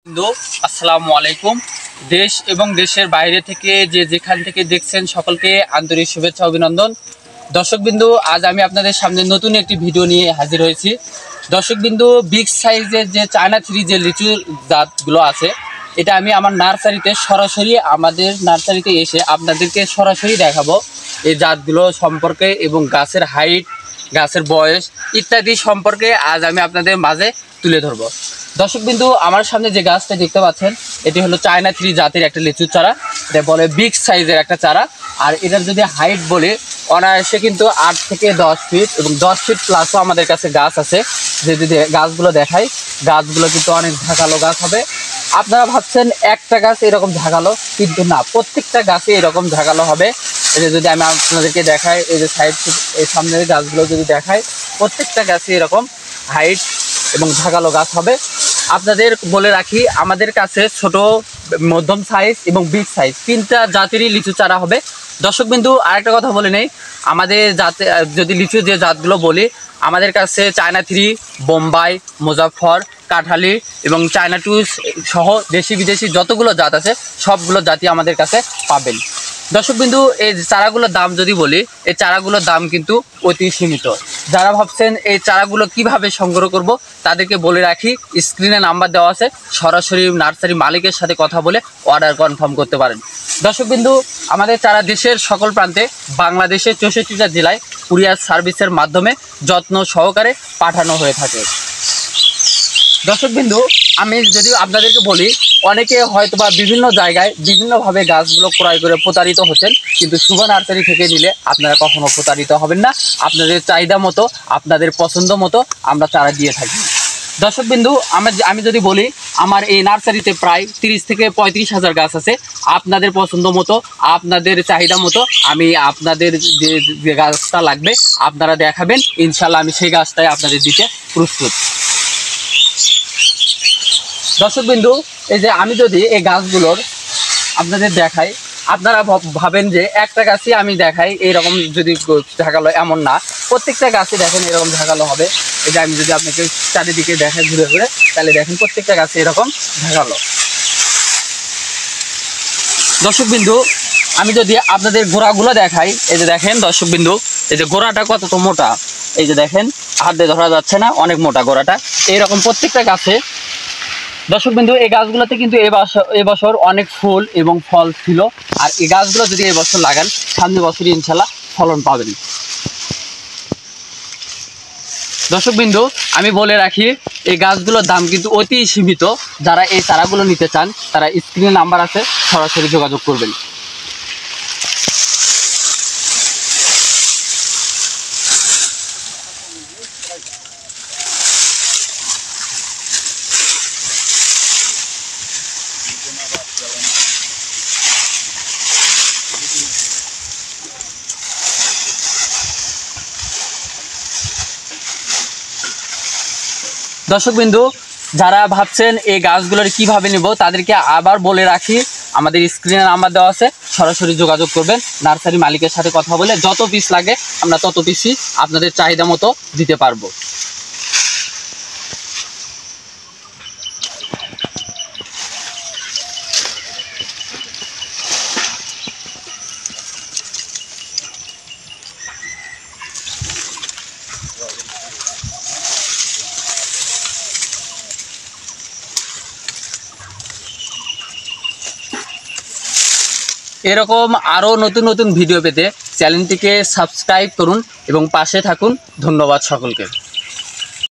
বন্ধু আসসালামু আলাইকুম। দেশ এবং দেশের বাইরে থেকে যেখান থেকে দেখছেন সকলকে আন্তরিক শুভেচ্ছা অভিনন্দন। দর্শকবিন্দু, আজ আমি আপনাদের সামনে নতুন একটি ভিডিও নিয়ে হাজির হয়েছি। দর্শকবিন্দু, বিগ সাইজের যে চায়না থ্রি যে লিচুর জাতগুলো আছে, এটা আমি আমার নার্সারিতে সরাসরি আমাদের নার্সারিতে এসে আপনাদেরকে সরাসরি দেখাবো এই জাতগুলো সম্পর্কে এবং গাছের হাইট, গাছের বয়স ইত্যাদি সম্পর্কে আজ আমি আপনাদের মাঝে তুলে ধরবো। দর্শকবিন্দু, আমার সামনে যে গাছটা দেখতে পাচ্ছেন এটি হলো চায়না থ্রি জাতের একটা লিচুর চারা। এটা বলে বিগ সাইজের একটা চারা। আর এটার যদি হাইট বলে অনায়াসে কিন্তু 8 থেকে 10 ফিট এবং 10 ফিট প্লাসও আমাদের কাছে গাছ আছে। যদি গাছগুলো দেখাই, গাছগুলো কিন্তু অনেক ঝাঁকালো গাছ হবে। আপনারা ভাবছেন একটা গাছ এরকম ঝাঁকালো, কিন্তু না, প্রত্যেকটা গাছে এরকম ঝাঁকালো হবে। এই যে যদি আমি আপনাদেরকে দেখাই, এই যে সাইড এই সামনের গাছগুলো যদি দেখাই, প্রত্যেকটা গাছে এরকম হাইট এবং ঝাঁকালো গাছ হবে। আপনাদের বলে রাখি, আমাদের কাছে ছোট, মধ্যম সাইজ এবং বিগ সাইজ তিনটা জাতেরই লিচু চারা হবে। দর্শকবিন্দু, আরেকটা কথা বলে নেই, আমাদের জাতে যদি লিচু যে জাতগুলো বলি, আমাদের কাছে চায়না থ্রি, বোম্বাই, মুজাফফর, কাঁঠালি এবং চায়না টু সহ দেশি বিদেশি যতগুলো জাত আছে সবগুলো জাতই আমাদের কাছে পাবেন। দর্শকবিন্দু, এই চারাগুলোর দাম যদি বলি, এই চারাগুলোর দাম কিন্তু অতি সীমিত। যারা ভাবছেন এই চারাগুলো কিভাবে সংগ্রহ করব, তাদেরকে বলে রাখি, স্ক্রিনে নাম্বার দেওয়া আছে, সরাসরি নার্সারি মালিকের সাথে কথা বলে অর্ডার কনফার্ম করতে পারেন। দর্শকবিন্দু, আমাদের চারা দেশের সকল প্রান্তে, বাংলাদেশের 64টা জেলায় কুরিয়ার সার্ভিসের মাধ্যমে যত্ন সহকারে পাঠানো হয়ে থাকে। দর্শকবিন্দু, আমি যদি আপনাদেরকে বলি, অনেকে হয়তোবা বিভিন্ন জায়গায় বিভিন্নভাবে গাছগুলো ক্রয় করে প্রতারিত হচ্ছেন, কিন্তু শুভ নার্সারি থেকে নিলে আপনারা কখনো প্রতারিত হবেন না। আপনাদের চাহিদা মতো, আপনাদের পছন্দ মতো আমরা চারা দিয়ে থাকি। দর্শকবিন্দু, আমি যদি বলি, আমার এই নার্সারিতে প্রায় 30 থেকে 35 হাজার গাছ আছে। আপনাদের পছন্দ মতো, আপনাদের চাহিদা মতো আমি আপনাদের যে গাছটা লাগবে আপনারা দেখাবেন, ইনশাল্লাহ আমি সেই গাছটাই আপনাদের দিতে প্রস্তুত। দর্শকবিন্দু, এই যে আমি যদি এই গাছগুলোর আপনাদের দেখাই, আপনারা ভাবেন যে একটা গাছই আমি দেখাই এইরকম যদি ঝাঁকালো, এমন না, প্রত্যেকটা গাছে দেখেন এরকম ঝাঁকালো হবে। এই যে আমি যদি আপনাকে চারিদিকে দেখাই ঘুরে ঘুরে, তাহলে দেখেন প্রত্যেকটা গাছে এরকম ঝাঁকালো। দর্শকবিন্দু, আমি যদি আপনাদের গোড়াগুলো দেখাই, এই যে দেখেন দর্শকবিন্দু, এই যে গোড়াটা কত তো মোটা, এই যে দেখেন হাত দিয়ে ধরা যাচ্ছে না, অনেক মোটা গোড়াটা। এইরকম প্রত্যেকটা গাছে। দর্শকবিন্দু, এই গাছগুলোতে কিন্তু এবছর অনেক ফুল এবং ফল ছিল। আর এই গাছগুলো যদি এবছর লাগান, সামনের বছরই ইনশাল্লাহ ফলন পাবেন। দর্শকবিন্দু, আমি বলে রাখি, এই গাছগুলোর দাম কিন্তু অতি সীমিত। যারা এই চারাগুলো নিতে চান তারা স্ক্রিনে নাম্বার আছে, সরাসরি যোগাযোগ করবেন। দর্শকবিন্দু, যারা ভাবছেন এই গাছগুলোর কিভাবে নেব, তাদেরকে আবার বলে রাখি, আমাদের স্ক্রিনে নাম্বার দেওয়া আছে, সরাসরি যোগাযোগ করবেন। নার্সারি মালিকের সাথে কথা বলে যত পিস লাগে আমরা তত পিসই আপনাদের চাহিদা মতো দিতে পারবো। এরকম আরও নতুন নতুন ভিডিও পেতে চ্যানেলটিকে সাবস্ক্রাইব করুন এবং পাশে থাকুন। ধন্যবাদ সকলকে।